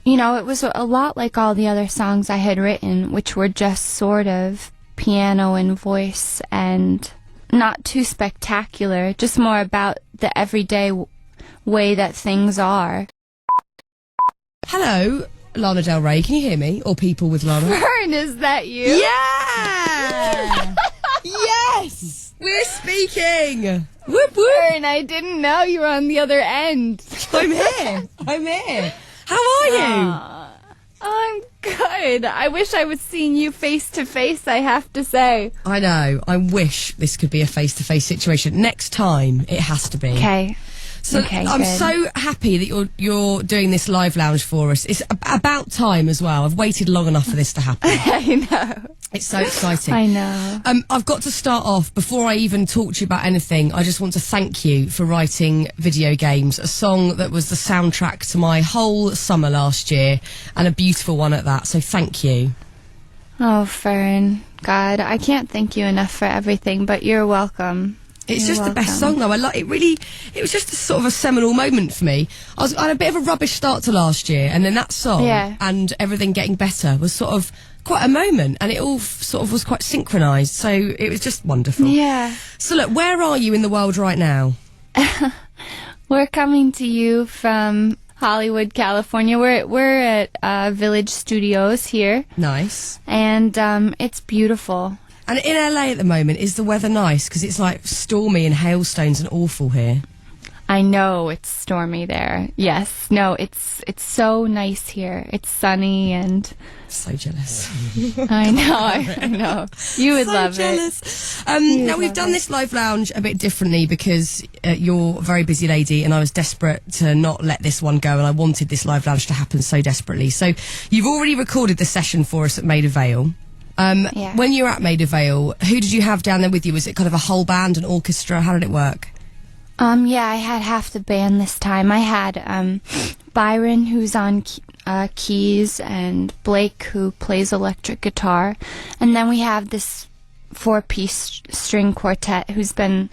you know, it was a lot like all the other songs I had written, which were just sort of piano and voice and not too spectacular, just more about the everyday way that things are. Hello, Lana Del Rey. Can you hear me? Or people with Lana? Fern, is that you? Yeah! Yes! We're speaking! Whoop whoop! Fern, I didn't know you were on the other end. I'm here. How are you? I'm good. I wish I was seeing you face to face, I have to say. I know. I wish this could be a face-to-face situation. Next time, it has to be. Okay. So Okay, I'm good. so happy that you're doing this live lounge for us. It's about time as well. I've waited long enough for this to happen. I know. It's so exciting. I know. I've got to start off, before I even talk to you about anything, I just want to thank you for writing Video Games, a song that was the soundtrack to my whole summer last year, and a beautiful one at that, so thank you. Oh, Fern. God, I can't thank you enough for everything, but you're welcome. It's You're just the best welcome. song, though. It was just a sort of a seminal moment for me. I had a bit of a rubbish start to last year, and then that song and everything getting better was sort of quite a moment, and it all sort of was quite synchronised, so it was just wonderful. Yeah. So look, where are you in the world right now? We're coming to you from Hollywood, California. We're at Village Studios here. Nice. And it's beautiful. And in LA at the moment, is the weather nice? Because it's like stormy and hailstones and awful here. I know it's stormy there. Yes. No, it's so nice here. It's sunny and... So jealous. I know. You would love jealous. it. Now, we've done this live lounge a bit differently because you're a very busy lady, and I was desperate to not let this one go, and I wanted this live lounge to happen so desperately. So you've already recorded the session for us at Maida Vale. When you were at Maida Vale, who did you have down there with you? Was it kind of a whole band, an orchestra? How did it work? Yeah, I had half the band this time. I had Byron, who's on keys, and Blake, who plays electric guitar. And then we have this 4-piece string quartet who's been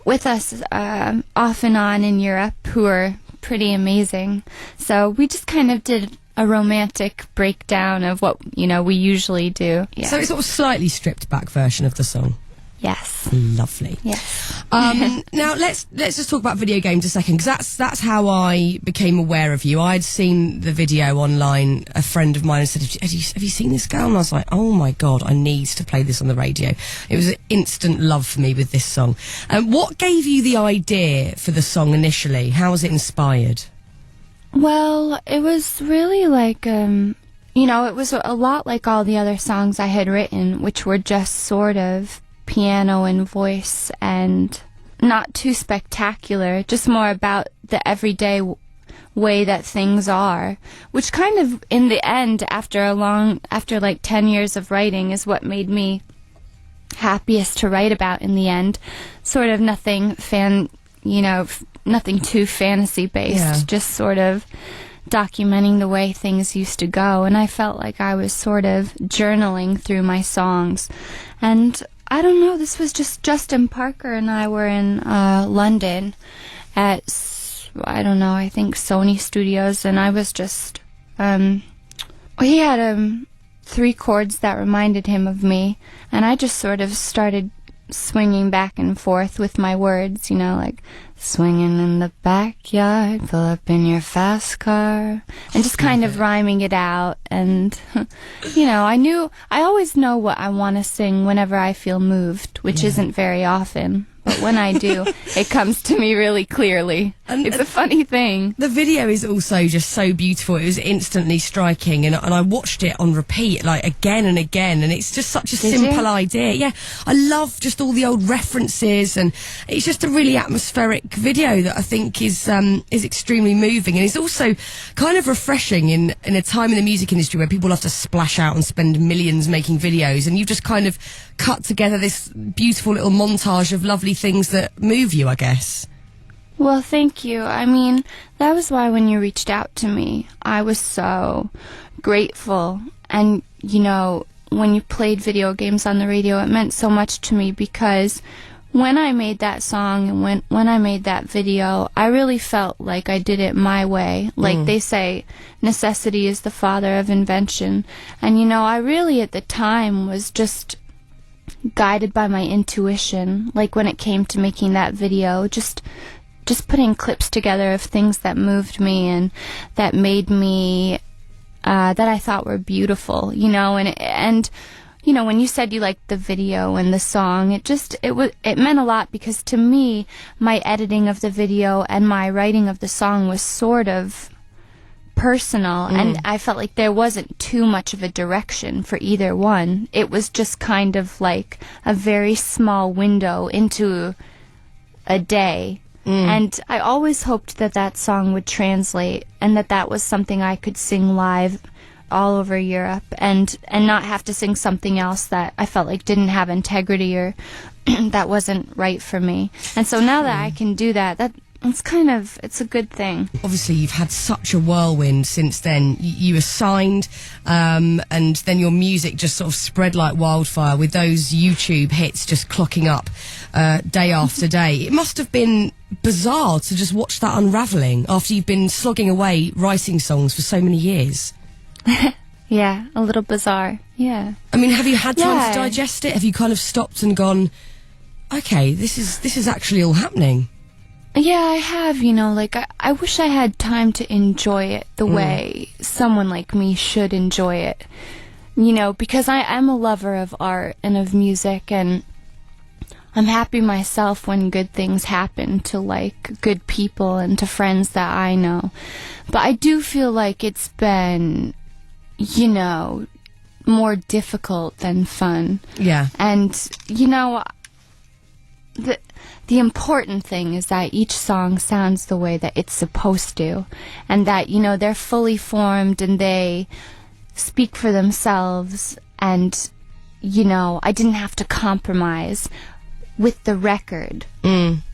with us off and on in Europe, who are pretty amazing. So we just kind of did a romantic breakdown of what, we usually do. Yeah. So it's sort of slightly stripped back version of the song. Yes. Lovely. Yes. Now let's just talk about Video Games a second, because that's how I became aware of you. I'd seen the video online. A friend of mine said, have you seen this girl? And I was like, oh my God, I need to play this on the radio. It was an instant love for me with this song. What gave you the idea for the song initially? How was it inspired? Well, it was really like, it was a lot like all the other songs I had written, which were just sort of piano and voice and not too spectacular, just more about the everyday way that things are, which kind of, in the end, after like 10 years of writing, is what made me happiest to write about in the end. Sort of nothing too fantasy based, just sort of documenting the way things used to go. And I felt like I was sort of journaling through my songs. And I don't know, this was just Justin Parker and I were in London at, I think Sony Studios, and I was just, he had 3 chords that reminded him of me, and I just sort of started swinging back and forth with my words, like swinging in the backyard, pull up in your fast car, and just kind of rhyming it out. And I always know what I want to sing whenever I feel moved, which isn't very often, but when I do, it comes to me really clearly. It's a funny thing. The video is also just so beautiful. It was instantly striking, and I watched it on repeat, like, again and again, and it's just such a simple idea. Yeah, I love just all the old references, and it's just a really atmospheric video that I think is extremely moving, and it's also kind of refreshing in a time in the music industry where people have to splash out and spend millions making videos, and you've just kind of cut together this beautiful little montage of lovely things that move you, I guess. Well, thank you. I mean, that was why when you reached out to me, I was so grateful. And, when you played Video Games on the radio, it meant so much to me because when I made that song and when I made that video, I really felt like I did it my way. Like they say, necessity is the father of invention. And, I really at the time was just guided by my intuition. Like when it came to making that video, just putting clips together of things that moved me and that made me, that I thought were beautiful, and when you said you liked the video and the song, it meant a lot, because to me, my editing of the video and my writing of the song was sort of personal, and I felt like there wasn't too much of a direction for either one. It was just kind of like a very small window into a day. And I always hoped that song would translate, and that was something I could sing live all over Europe, and not have to sing something else that I felt like didn't have integrity or that wasn't right for me. And so now that I can do that, it's a good thing. Obviously, you've had such a whirlwind since then. You were signed, and then your music just sort of spread like wildfire, with those YouTube hits just clocking up day after day. It must have been bizarre to just watch that unravelling after you've been slogging away writing songs for so many years. Yeah, a little bizarre. Yeah. I mean, have you had time to digest it? Have you kind of stopped and gone, okay, this is actually all happening? Yeah, I have, I wish I had time to enjoy it the way someone like me should enjoy it. Because I'm a lover of art and of music, and I'm happy myself when good things happen to, like, good people and to friends that I know. But I do feel like it's been, more difficult than fun. Yeah. And, the important thing is that each song sounds the way that it's supposed to, and that, they're fully formed and they speak for themselves, and, I didn't have to compromise with the record,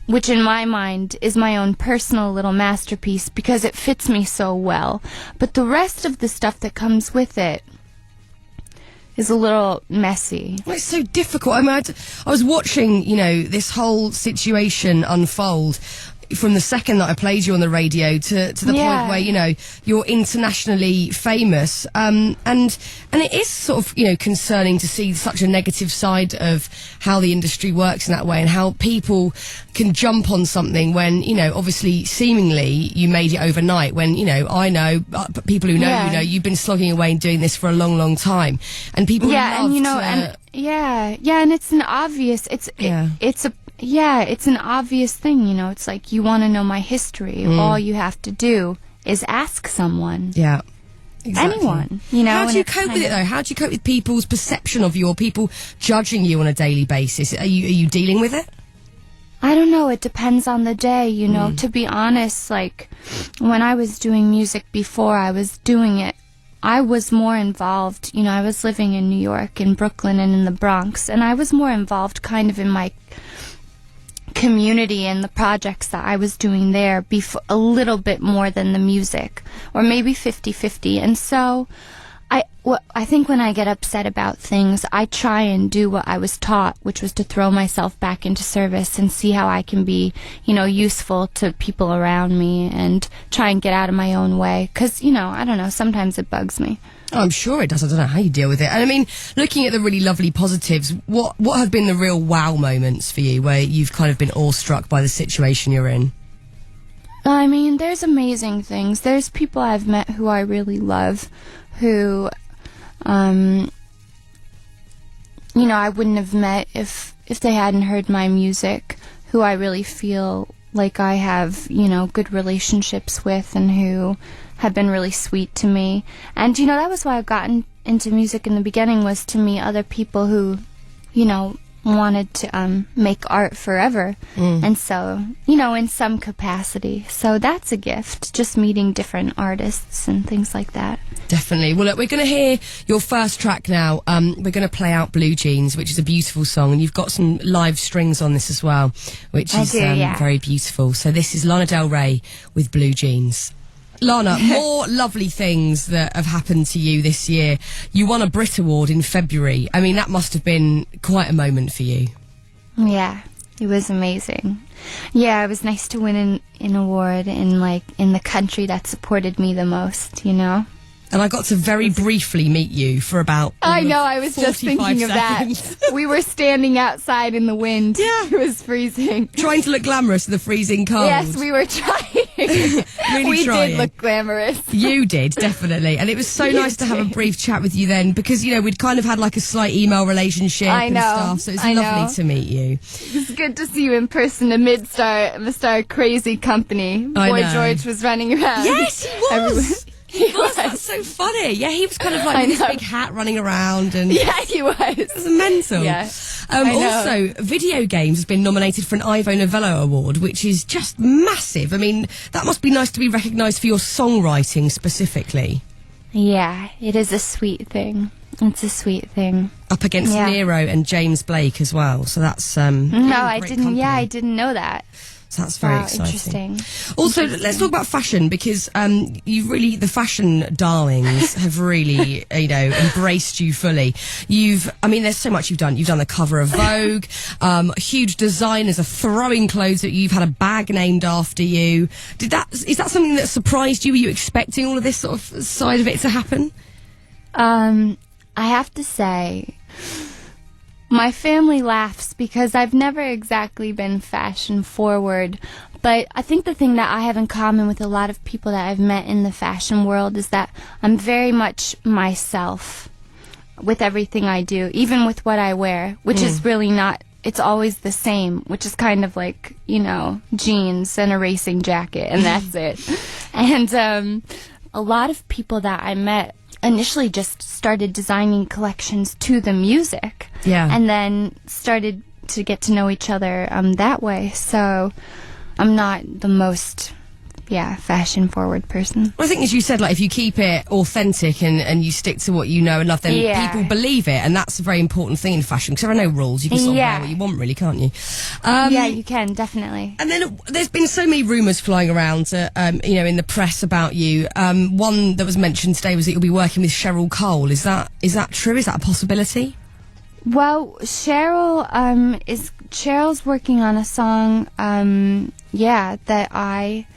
which in my mind is my own personal little masterpiece, because it fits me so well. But the rest of the stuff that comes with it is a little messy. Well, it's so difficult. I mean, I was watching, this whole situation unfold from the second that I played you on the radio to the point where, you're internationally famous. And it is sort of, concerning to see such a negative side of how the industry works in that way, and how people can jump on something when, obviously seemingly you made it overnight, when, I know, but people who know, you've been slogging away and doing this for a long, long time. And people love to... and it's an obvious, it's an obvious thing, it's like, you want to know my history, all you have to do is ask someone. Yeah. Exactly. Anyone, How do you cope with it, though? How do you cope with people's perception of you, or people judging you on a daily basis? Are you dealing with it? I don't know. It depends on the day, To be honest, like, when I was doing music before I was doing it, I was more involved. I was living in New York, in Brooklyn, and in the Bronx, and I was more involved kind of in my community and the projects that I was doing there a little bit more than the music, or maybe 50-50. And so I think when I get upset about things, I try and do what I was taught, which was to throw myself back into service and see how I can be, useful to people around me, and try and get out of my own way. 'Cause, I don't know, sometimes it bugs me. I'm sure it does. I don't know how you deal with it. And I mean, looking at the really lovely positives, what have been the real wow moments for you, where you've kind of been awestruck by the situation you're in? I mean, there's amazing things. There's people I've met who I really love, who, I wouldn't have met if they hadn't heard my music, who I really feel like I have, good relationships with, and who have been really sweet to me. And, that was why I got into music in the beginning, was to meet other people who, wanted to make art forever. And so, in some capacity. So that's a gift, just meeting different artists and things like that. Definitely. Well, look, we're going to hear your first track now. We're going to play out Blue Jeans, which is a beautiful song, and you've got some live strings on this as well, which is very beautiful. So this is Lana Del Rey with Blue Jeans. Lana, more lovely things that have happened to you this year. You won a Brit Award in February. I mean, that must have been quite a moment for you. Yeah, It was amazing. Yeah, it was nice to win an award in the country that supported me the most, you know? And I got to very briefly meet you for about I know, I was just 45 thinking of seconds. that. We were standing outside in the wind. Yeah. It was freezing. Trying to look glamorous in the freezing cold. Yes, we were trying. Really we trying. did look glamorous. You did, definitely. And it was so nice to have a brief chat with you then, because, you know, we'd kind of had like a slight email relationship and stuff, so it's lovely to meet you. It's good to see you in person amidst our crazy company. Boy George was running around. Yes, he was. He was. That's so funny. Yeah, he was kind of like with his big hat running around. And yeah, he was. It was mental. Yeah. Also, video games has been nominated for an Ivo Novello Award, which is just massive. I mean, that must be nice to be recognised for your songwriting specifically. Yeah, it is a sweet thing. It's a sweet thing. Up against Nero and James Blake as well. So that's no, I didn't. company. Yeah, I didn't know that. So that's very exciting. Interesting. Also, let's talk about fashion, because the fashion darlings have really, embraced you fully. There's so much you've done. You've done the cover of Vogue. Huge designers are throwing clothes at you. You've had a bag named after you. Is that something that surprised you? Were you expecting all of this sort of side of it to happen? I have to say, my family laughs because I've never exactly been fashion forward, but I think the thing that I have in common with a lot of people that I've met in the fashion world is that I'm very much myself with everything I do, even with what I wear, which is really not, it's always the same, which is kind of like, jeans and a racing jacket, and that's it. And a lot of people that I met initially just started designing collections to the music, and then started to get to know each other that way. So I'm not the most fashion forward person. Well, I think, as you said, like, if you keep it authentic and you stick to what you know and love, then people believe it, and that's a very important thing in fashion, because there are no rules. You can sort of wear what you want, really, can't you? Yeah, you can, definitely. And then there's been so many rumours flying around, in the press about you. One that was mentioned today was that you'll be working with Cheryl Cole. Is that true? Is that a possibility? Well, Cheryl's working on a song, that I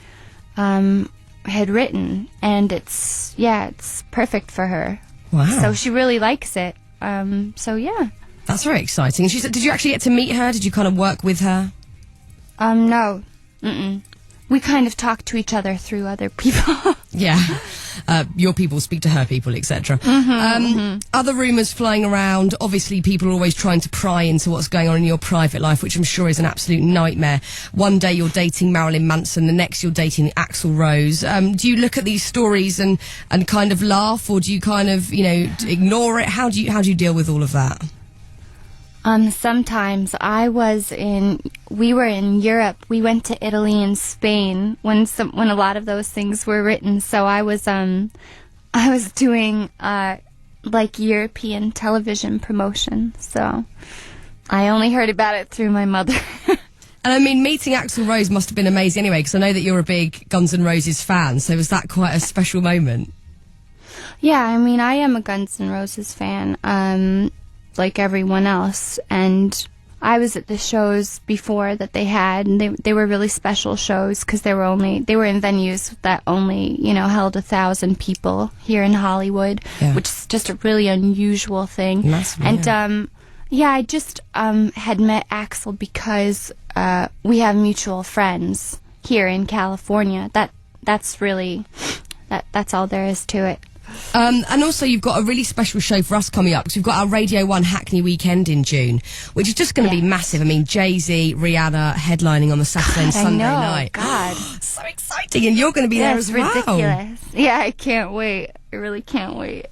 had written, and it's perfect for her. Wow. So she really likes it. That's very exciting. She said, did you actually get to meet her? Did you kind of work with her? No. We kind of talk to each other through other people. Yeah. Your people speak to her people, etc. Other rumours flying around. Obviously, people are always trying to pry into what's going on in your private life, which I'm sure is an absolute nightmare. One day you're dating Marilyn Manson, the next you're dating Axl Rose. Do you look at these stories and kind of laugh, or do you kind of, ignore it? How do you deal with all of that? Sometimes we were in Europe. We went to Italy and Spain when a lot of those things were written. So I was doing European television promotion. So I only heard about it through my mother. And I mean, meeting Axl Rose must have been amazing anyway, because I know that you're a big Guns N' Roses fan. So was that quite a special moment? Yeah, I mean, I am a Guns N' Roses fan. Like everyone else, and I was at the shows before that they had, and they were really special shows because they were in venues that only held 1,000 people here in Hollywood, which is just a really unusual thing. Massive, I just had met Axl because we have mutual friends here in California. That's really that's all there is to it. And also, you've got a really special show for us coming up, because we've got our Radio 1 Hackney Weekend in June, which is just going to be massive. I mean, Jay-Z, Rihanna headlining on the Saturday and Sunday night. God. So exciting. And you're going to be there as well. It's ridiculous. Yeah, I can't wait. I really can't wait.